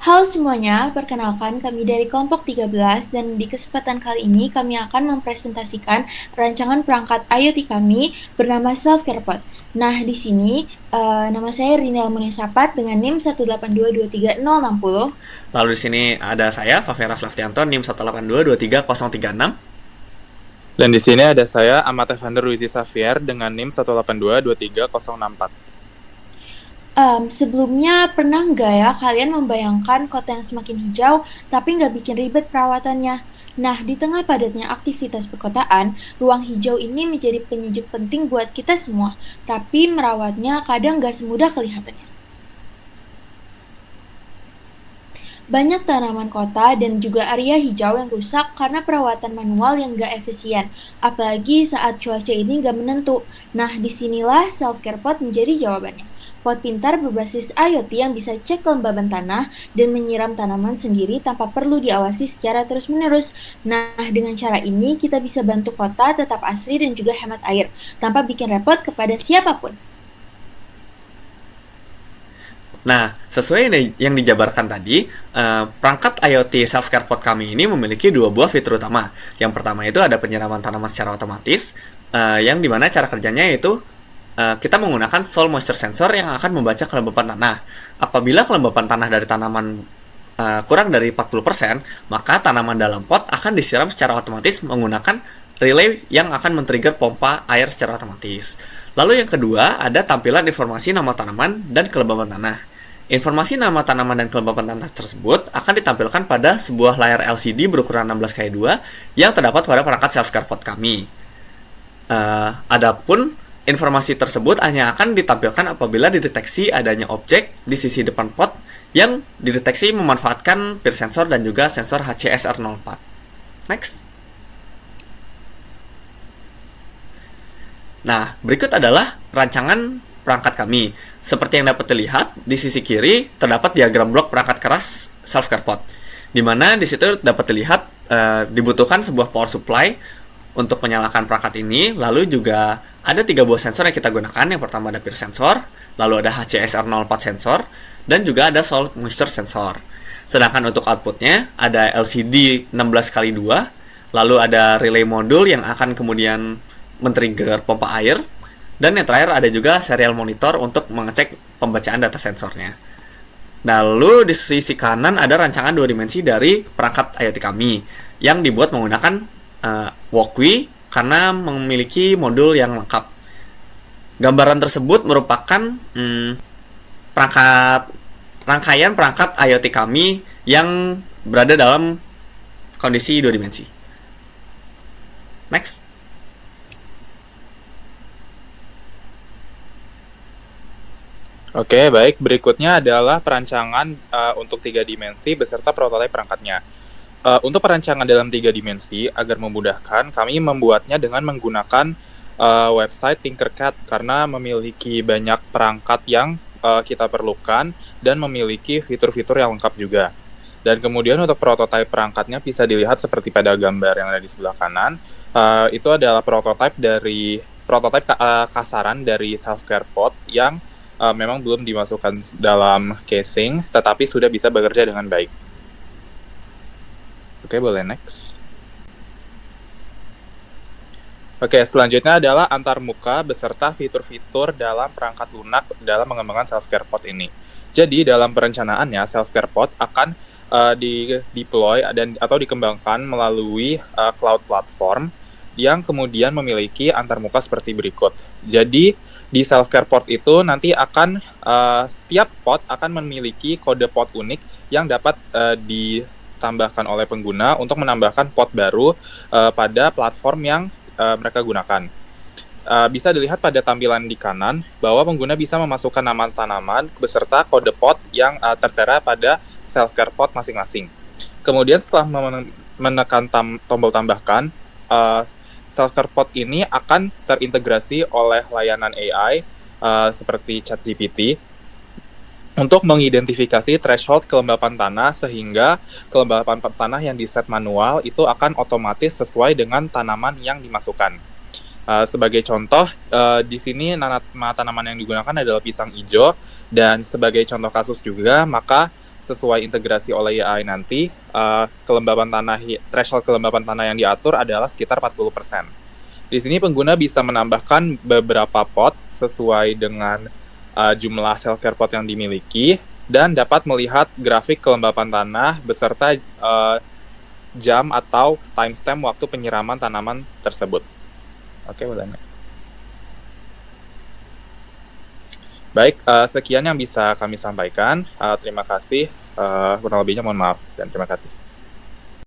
Halo semuanya, perkenalkan kami dari kelompok 13 dan di kesempatan kali ini kami akan mempresentasikan rancangan perangkat IoT kami bernama Self Care Pod. Nah, di sini nama saya Rina Munesapat dengan NIM 182236060. Lalu di sini ada saya, Favera Flavtianto, NIM 182233036. Dan di sini ada saya, Ahmad Evander Wizi Xavier dengan NIM 182236064. Sebelumnya pernah nggak ya kalian membayangkan kota yang semakin hijau tapi nggak bikin ribet perawatannya? Nah, di tengah padatnya aktivitas perkotaan, ruang hijau ini menjadi penyejuk penting buat kita semua, tapi merawatnya kadang nggak semudah kelihatannya. Banyak tanaman kota dan juga area hijau yang rusak karena perawatan manual yang nggak efisien, apalagi saat cuaca ini nggak menentu. Nah, disinilah self-care pot menjadi jawabannya. Pot pintar berbasis IoT yang bisa cek kelembaban tanah dan menyiram tanaman sendiri tanpa perlu diawasi secara terus-menerus. Nah, dengan cara ini kita bisa bantu kota tetap asri dan juga hemat air, tanpa bikin repot kepada siapapun. Nah, sesuai yang dijabarkan tadi, perangkat IoT Self-Care Pod kami ini memiliki dua buah fitur utama. Yang pertama itu ada penyiraman tanaman secara otomatis, yang dimana cara kerjanya yaitu kita menggunakan soil moisture sensor yang akan membaca kelembapan tanah. Apabila kelembapan tanah dari tanaman kurang dari 40%, maka tanaman dalam pot akan disiram secara otomatis menggunakan relay yang akan men-trigger pompa air secara otomatis. Lalu yang kedua, ada tampilan informasi nama tanaman dan kelembapan tanah. Informasi nama tanaman dan kelembapan tanah tersebut akan ditampilkan pada sebuah layar LCD berukuran 16x2 yang terdapat pada perangkat self-care pot kami. Adapun informasi tersebut hanya akan ditampilkan apabila dideteksi adanya objek di sisi depan pot yang dideteksi memanfaatkan peer sensor dan juga sensor HCSR04. Next. Nah, berikut adalah rancangan perangkat kami. Seperti yang dapat dilihat, di sisi kiri terdapat diagram blok perangkat keras self-care pot, di mana di situ dapat dilihat dibutuhkan sebuah power supply untuk menyalakan perangkat ini. Lalu juga ada 3 buah sensor yang kita gunakan. Yang pertama ada peer sensor, lalu ada HCSR04 sensor, dan juga ada soil moisture sensor. Sedangkan untuk outputnya ada LCD 16x2, lalu ada relay modul yang akan kemudian men-trigger pompa air, dan yang terakhir ada juga serial monitor untuk mengecek pembacaan data sensornya. Lalu di sisi kanan ada rancangan 2 dimensi dari perangkat IoT kami yang dibuat menggunakan Walkway karena memiliki modul yang lengkap. Gambaran tersebut merupakan rangkaian perangkat IoT kami yang berada dalam kondisi 2 dimensi. Next. Oke, baik. Berikutnya adalah perancangan untuk 3 dimensi beserta prototipe perangkatnya. Untuk perancangan dalam 3 dimensi, agar memudahkan, kami membuatnya dengan menggunakan website Tinkercad karena memiliki banyak perangkat yang kita perlukan dan memiliki fitur-fitur yang lengkap juga. Dan kemudian untuk prototipe perangkatnya bisa dilihat seperti pada gambar yang ada di sebelah kanan. Itu adalah prototipe kasaran dari self-care pot yang memang belum dimasukkan dalam casing, tetapi sudah bisa bekerja dengan baik. Oke, boleh next. Oke, selanjutnya adalah antarmuka beserta fitur-fitur dalam perangkat lunak dalam mengembangkan self-care pot ini. Jadi, dalam perencanaannya, self-care pot akan di-deploy atau dikembangkan melalui cloud platform yang kemudian memiliki antarmuka seperti berikut. Jadi, di self-care pot itu nanti akan setiap pot akan memiliki kode pot unik yang dapat ditambahkan oleh pengguna untuk menambahkan pot baru pada platform yang mereka gunakan. Bisa dilihat pada tampilan di kanan bahwa pengguna bisa memasukkan nama tanaman beserta kode pot yang tertera pada self-care pot masing-masing. Kemudian setelah menekan tombol tambahkan, self-care pot ini akan terintegrasi oleh layanan AI seperti ChatGPT untuk mengidentifikasi threshold kelembapan tanah sehingga kelembapan tanah yang di-set manual itu akan otomatis sesuai dengan tanaman yang dimasukkan. Sebagai contoh, di sini nama tanaman yang digunakan adalah pisang hijau, dan sebagai contoh kasus juga, maka sesuai integrasi oleh AI nanti, kelembapan tanah, threshold kelembapan tanah yang diatur adalah sekitar 40%. Di sini pengguna bisa menambahkan beberapa pot sesuai dengan jumlah self-care pot yang dimiliki, dan dapat melihat grafik kelembapan tanah beserta jam atau timestamp waktu penyiraman tanaman tersebut. Oke, boleh. Baik, sekian yang bisa kami sampaikan. Terima kasih. Kurang lebihnya mohon maaf dan terima kasih.